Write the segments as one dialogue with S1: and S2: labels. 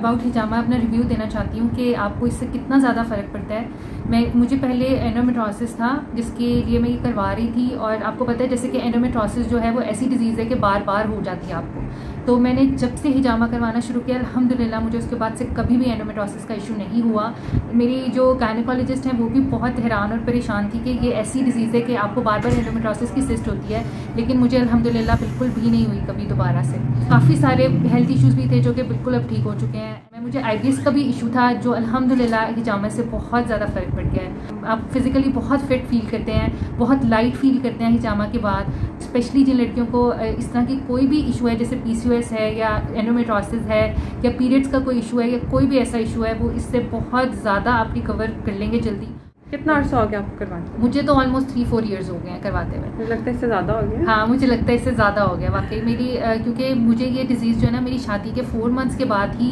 S1: About हिजामा अपना review देना चाहती हूँ कि आपको इससे कितना ज़्यादा फ़र्क पड़ता है। मुझे पहले एंडोमेट्रोसिस था जिसके लिए मैं ये करवा रही थी, और आपको पता है जैसे कि एंडोमेट्रोसिस जो है वो ऐसी डिजीज़ है कि बार बार हो जाती है आपको। तो मैंने जब से हिजामा करवाना शुरू किया अल्हम्दुलिल्लाह मुझे उसके बाद से कभी भी एंडोमेट्रोसिस का इशू नहीं हुआ। मेरी जो गायनेकोलॉजिस्ट हैं वो भी बहुत हैरान और परेशान थी कि ये ऐसी डिजीज़ है कि आपको बार बार एंडोमेट्रोसिस की सिस्ट होती है, लेकिन मुझे अल्हम्दुलिल्लाह बिल्कुल भी नहीं हुई कभी दोबारा से। काफ़ी सारे हेल्थ इश्यूज़ भी थे जो कि बिल्कुल अब ठीक हो चुके हैं। मुझे IBS का भी इशू था जो अल्हम्दुलिल्लाह हिजामा से बहुत ज़्यादा फ़र्क पड़ गया है। आप फिज़िकली बहुत फिट फील करते हैं, बहुत लाइट फील करते हैं हिजामा के बाद। स्पेशली जिन लड़कियों को इस तरह की कोई भी इशू है जैसे PCOS है या एंडोमेट्रोसिस है या पीरियड्स का कोई इशू है या कोई भी ऐसा इशू है, वो इससे बहुत ज़्यादा आप रिकवर कर लेंगे जल्दी।
S2: कितना अर्सा हो गया आपको करवाने?
S1: मुझे तो ऑलमोस्ट 3-4 ईयर्स हो गए हैं करवाते हुए।
S2: मुझे लगता है इससे ज़्यादा हो गया।
S1: हाँ, मुझे लगता है इससे ज़्यादा हो गया वाकई मेरी, क्योंकि मुझे ये डिज़ीज़ जो है ना मेरी शादी के 4 मंथ्स के बाद ही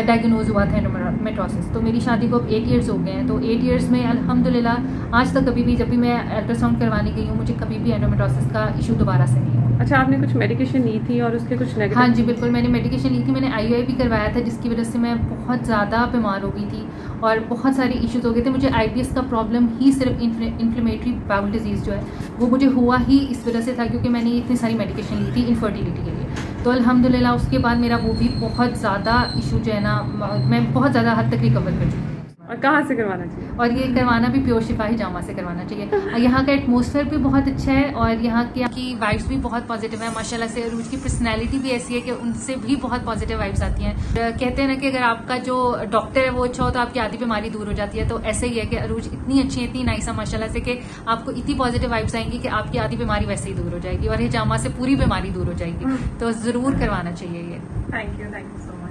S1: डायग्नोज हुआ था एंडोमेट्रोसिस। तो मेरी शादी को अब 8 ईयर्स हो गए हैं। तो 8 ईयर्स में अल्हम्दुलिल्लाह आज तक कभी भी जब भी मैं अल्ट्रासाउंड करवाने गई हूँ मुझे कभी भी एंडोमेट्रोसिस का इशू दोबारा से नहीं हुआ।
S2: अच्छा, आपने कुछ मेडिकेशन ली थी और उसके कुछ नेगेटिव?
S1: हाँ जी बिल्कुल, मैंने मेडिकेशन ली थी। मैंने IUI भी करवाया था जिसकी वजह से मैं बहुत ज़्यादा बीमार हो गई थी और बहुत सारे इश्यूज़ हो गए थे। मुझे IBS का प्रॉब्लम ही सिर्फ इन्फ्लेमेटरी बाउल डिजीज़ जो है वो मुझे हुआ ही इस वजह से था क्योंकि मैंने इतनी सारी मेडिकेशन ली थी इनफर्टिलिटी के लिए। तो अल्हम्दुलिल्लाह उसके बाद मेरा वो भी बहुत ज़्यादा इशू जो है ना मैं बहुत ज़्यादा हद तक रिकवर कर चुकी हूँ।
S2: और कहाँ से करवाना चाहिए?
S1: और ये करवाना भी प्योर शिफा हिजामा से करवाना चाहिए। यहाँ का एटमॉस्फेयर भी बहुत अच्छा है और यहाँ की वाइब्स भी बहुत पॉजिटिव है माशाल्लाह से। अरूज की पर्सनैलिटी भी ऐसी है कि उनसे भी बहुत पॉजिटिव वाइब्स आती हैं। कहते हैं ना कि अगर आपका जो डॉक्टर है वो अच्छा हो तो आपकी आधी बीमारी दूर हो जाती है। तो ऐसे ही है कि अरूज इतनी अच्छी है, इतनी नाइस है माशाल्लाह से कि आपको इतनी पॉजिटिव वाइब्स आएंगी कि आपकी आधी बीमारी वैसे ही दूर हो जाएगी और हिजामा से पूरी बीमारी दूर हो जाएगी। तो जरूर करवाना चाहिए ये।
S2: Thank you so much.